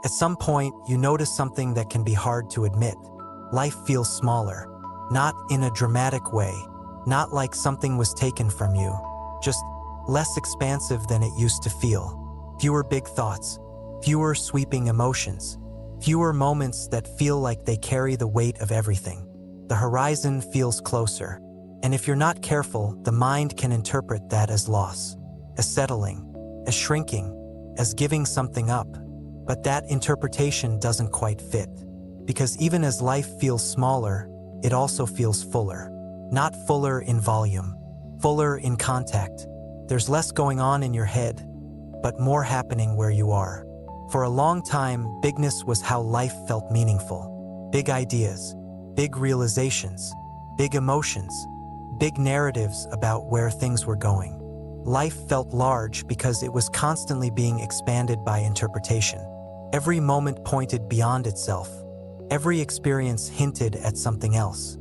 At some point, you notice something that can be hard to admit. Life feels smaller, not in a dramatic way, not like something was taken from you, just less expansive than it used to feel. Fewer big thoughts, fewer sweeping emotions, fewer moments that feel like they carry the weight of everything. The horizon feels closer, and if you're not careful, the mind can interpret that as loss, as settling, as shrinking, as giving something up. But that interpretation doesn't quite fit, because even as life feels smaller, it also feels fuller. Not fuller in volume, fuller in contact. There's less going on in your head, but more happening where you are. For a long time, bigness was how life felt meaningful. Big ideas, big realizations, big emotions, big narratives about where things were going. Life felt large because it was constantly being expanded by interpretation. Every moment pointed beyond itself. Every experience hinted at something else.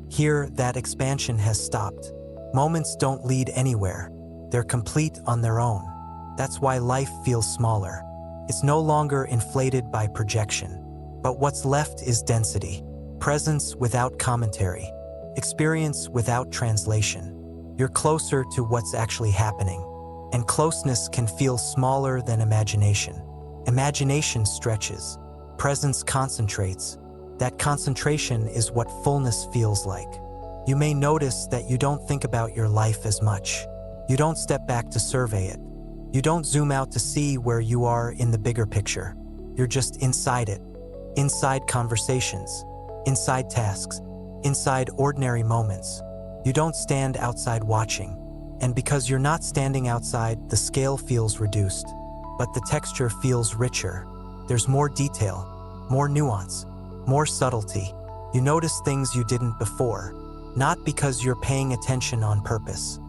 Here, that expansion has stopped. Moments don't lead anywhere. They're complete on their own. That's why life feels smaller. It's no longer inflated by projection. But what's left is density. Presence without commentary. Experience without translation. You're closer to what's actually happening. And closeness can feel smaller than imagination. Imagination stretches. Presence concentrates. That concentration is what fullness feels like. You may notice that you don't think about your life as much. You don't step back to survey it. You don't zoom out to see where you are in the bigger picture. You're just inside it. Inside conversations. Inside tasks. Inside ordinary moments. You don't stand outside watching. And because you're not standing outside, the scale feels reduced. But the texture feels richer. There's more detail, more nuance, more subtlety. You notice things you didn't before, not because you're paying attention on purpose,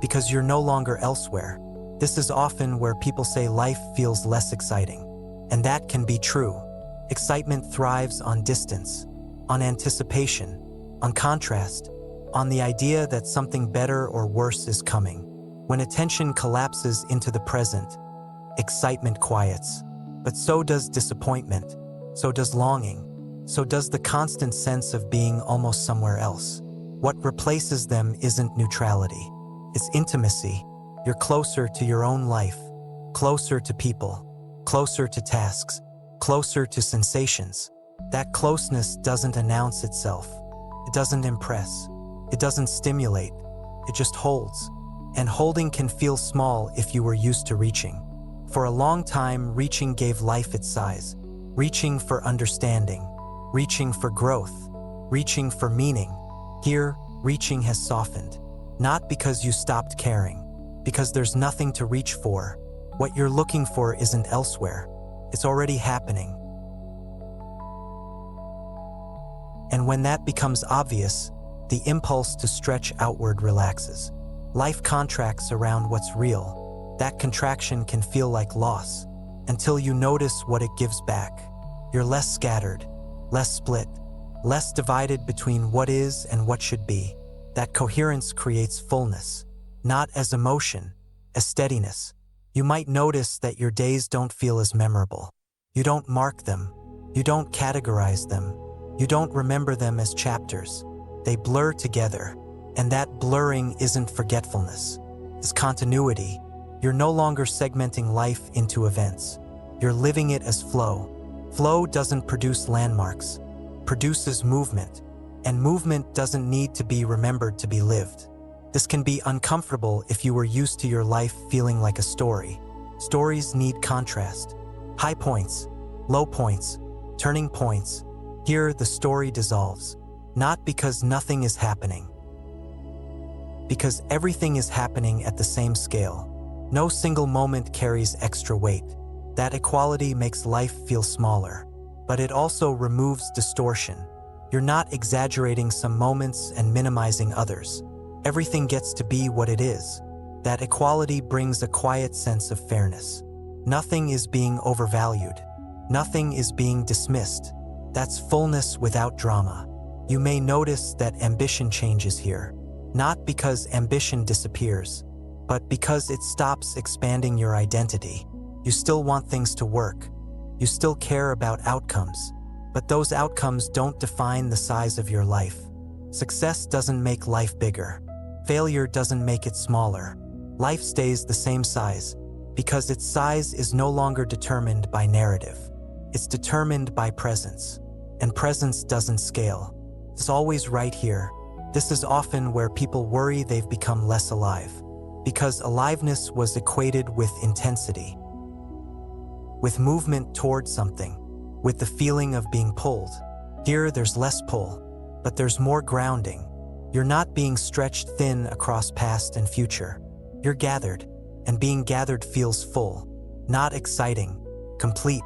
because you're no longer elsewhere. This is often where people say life feels less exciting. And that can be true. Excitement thrives on distance, on anticipation, on contrast, on the idea that something better or worse is coming. When attention collapses into the present, excitement quiets. But so does disappointment, so does longing, so does the constant sense of being almost somewhere else. What replaces them isn't neutrality, it's intimacy. You're closer to your own life, closer to people, closer to tasks, closer to sensations. That closeness doesn't announce itself. It doesn't impress. It doesn't stimulate. It just holds. And holding can feel small if you were used to reaching. For a long time, reaching gave life its size. Reaching for understanding. Reaching for growth. Reaching for meaning. Here, reaching has softened. Not because you stopped caring, because there's nothing to reach for. What you're looking for isn't elsewhere. It's already happening. And when that becomes obvious, the impulse to stretch outward relaxes. Life contracts around what's real. That contraction can feel like loss, until you notice what it gives back. You're less scattered, less split, less divided between what is and what should be. That coherence creates fullness, not as emotion, as steadiness. You might notice that your days don't feel as memorable. You don't mark them. You don't categorize them. You don't remember them as chapters. They blur together. And that blurring isn't forgetfulness. It's continuity. You're no longer segmenting life into events. You're living it as flow. Flow doesn't produce landmarks, produces movement. And movement doesn't need to be remembered to be lived. This can be uncomfortable if you were used to your life feeling like a story. Stories need contrast. High points, low points, turning points. Here, the story dissolves. Not because nothing is happening, because everything is happening at the same scale. No single moment carries extra weight. That equality makes life feel smaller, but it also removes distortion. You're not exaggerating some moments and minimizing others. Everything gets to be what it is. That equality brings a quiet sense of fairness. Nothing is being overvalued. Nothing is being dismissed. That's fullness without drama. You may notice that ambition changes here. Not because ambition disappears, but because it stops expanding your identity. You still want things to work. You still care about outcomes. But those outcomes don't define the size of your life. Success doesn't make life bigger. Failure doesn't make it smaller. Life stays the same size because its size is no longer determined by narrative. It's determined by presence. And presence doesn't scale. It's always right here. This is often where people worry they've become less alive, because aliveness was equated with intensity, with movement toward something, with the feeling of being pulled. Here, there's less pull, but there's more grounding. You're not being stretched thin across past and future. You're gathered, and being gathered feels full, not exciting, complete.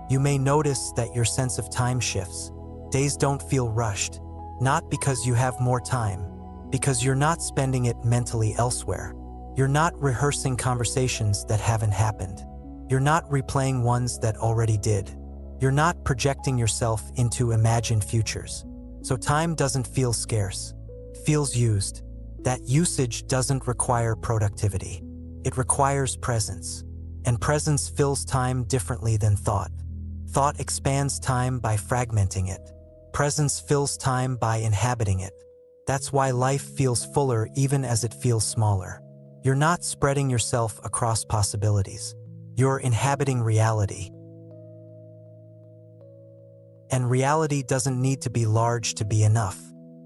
You may notice that your sense of time shifts. Days don't feel rushed, not because you have more time, because you're not spending it mentally elsewhere. You're not rehearsing conversations that haven't happened. You're not replaying ones that already did. You're not projecting yourself into imagined futures. So time doesn't feel scarce. It feels used. That usage doesn't require productivity. It requires presence. And presence fills time differently than thought. Thought expands time by fragmenting it. Presence fills time by inhabiting it. That's why life feels fuller even as it feels smaller. You're not spreading yourself across possibilities. You're inhabiting reality. And reality doesn't need to be large to be enough.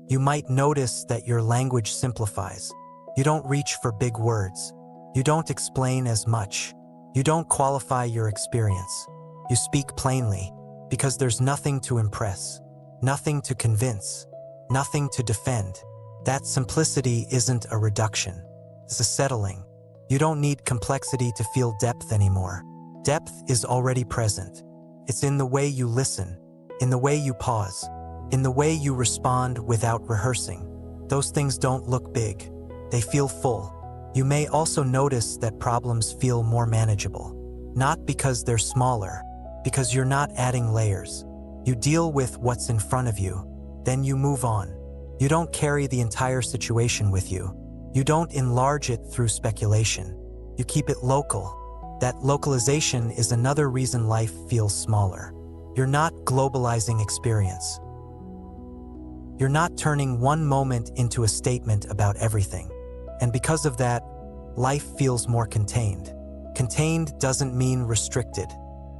You might notice that your language simplifies. You don't reach for big words. You don't explain as much. You don't qualify your experience. You speak plainly because there's nothing to impress, nothing to convince, nothing to defend. That simplicity isn't a reduction. It's a settling. You don't need complexity to feel depth anymore. Depth is already present. It's in the way you listen, in the way you pause, in the way you respond without rehearsing. Those things don't look big. They feel full. You may also notice that problems feel more manageable, not because they're smaller, because you're not adding layers. You deal with what's in front of you, then you move on. You don't carry the entire situation with you. You don't enlarge it through speculation. You keep it local. That localization is another reason life feels smaller. You're not globalizing experience. You're not turning one moment into a statement about everything. And because of that, life feels more contained. Contained doesn't mean restricted.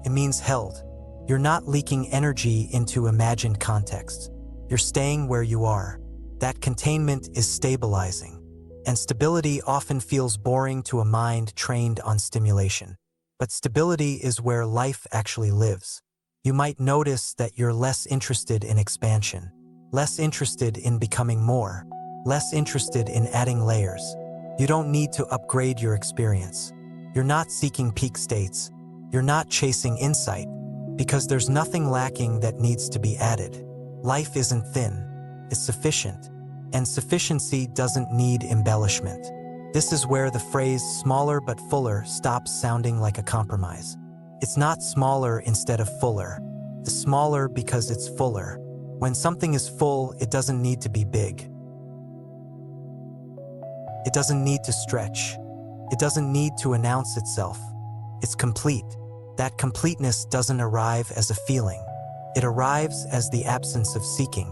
It means held. You're not leaking energy into imagined contexts. You're staying where you are. That containment is stabilizing. And stability often feels boring to a mind trained on stimulation. But stability is where life actually lives. You might notice that you're less interested in expansion, less interested in becoming more, less interested in adding layers. You don't need to upgrade your experience. You're not seeking peak states. You're not chasing insight, because there's nothing lacking that needs to be added. Life isn't thin, it's sufficient. And sufficiency doesn't need embellishment. This is where the phrase smaller but fuller stops sounding like a compromise. It's not smaller instead of fuller. It's smaller because it's fuller. When something is full, it doesn't need to be big. It doesn't need to stretch. It doesn't need to announce itself. It's complete. That completeness doesn't arrive as a feeling. It arrives as the absence of seeking.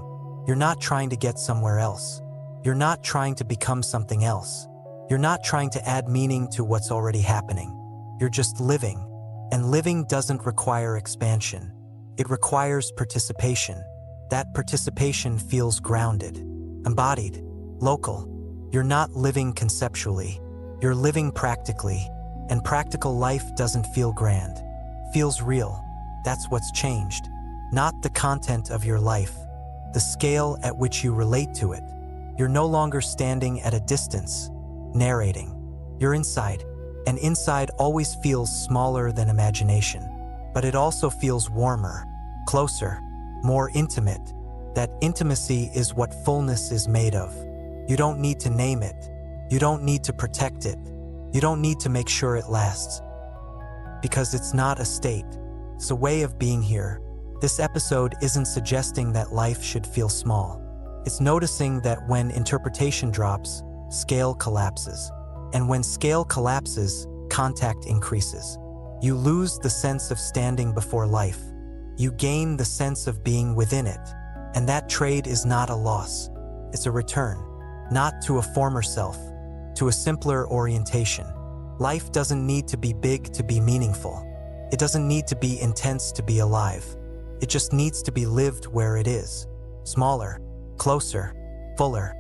You're not trying to get somewhere else. You're not trying to become something else. You're not trying to add meaning to what's already happening. You're just living. And living doesn't require expansion. It requires participation. That participation feels grounded, embodied, local. You're not living conceptually. You're living practically. And practical life doesn't feel grand. It feels real. That's what's changed. Not the content of your life, the scale at which you relate to it. You're no longer standing at a distance, narrating. You're inside, and inside always feels smaller than imagination. But it also feels warmer, closer, more intimate. That intimacy is what fullness is made of. You don't need to name it. You don't need to protect it. You don't need to make sure it lasts. Because it's not a state. It's a way of being here. This episode isn't suggesting that life should feel small. It's noticing that when interpretation drops, scale collapses. And when scale collapses, contact increases. You lose the sense of standing before life. You gain the sense of being within it. And that trade is not a loss. It's a return, not to a former self, to a simpler orientation. Life doesn't need to be big to be meaningful. It doesn't need to be intense to be alive. It just needs to be lived where it is. Smaller, closer, fuller.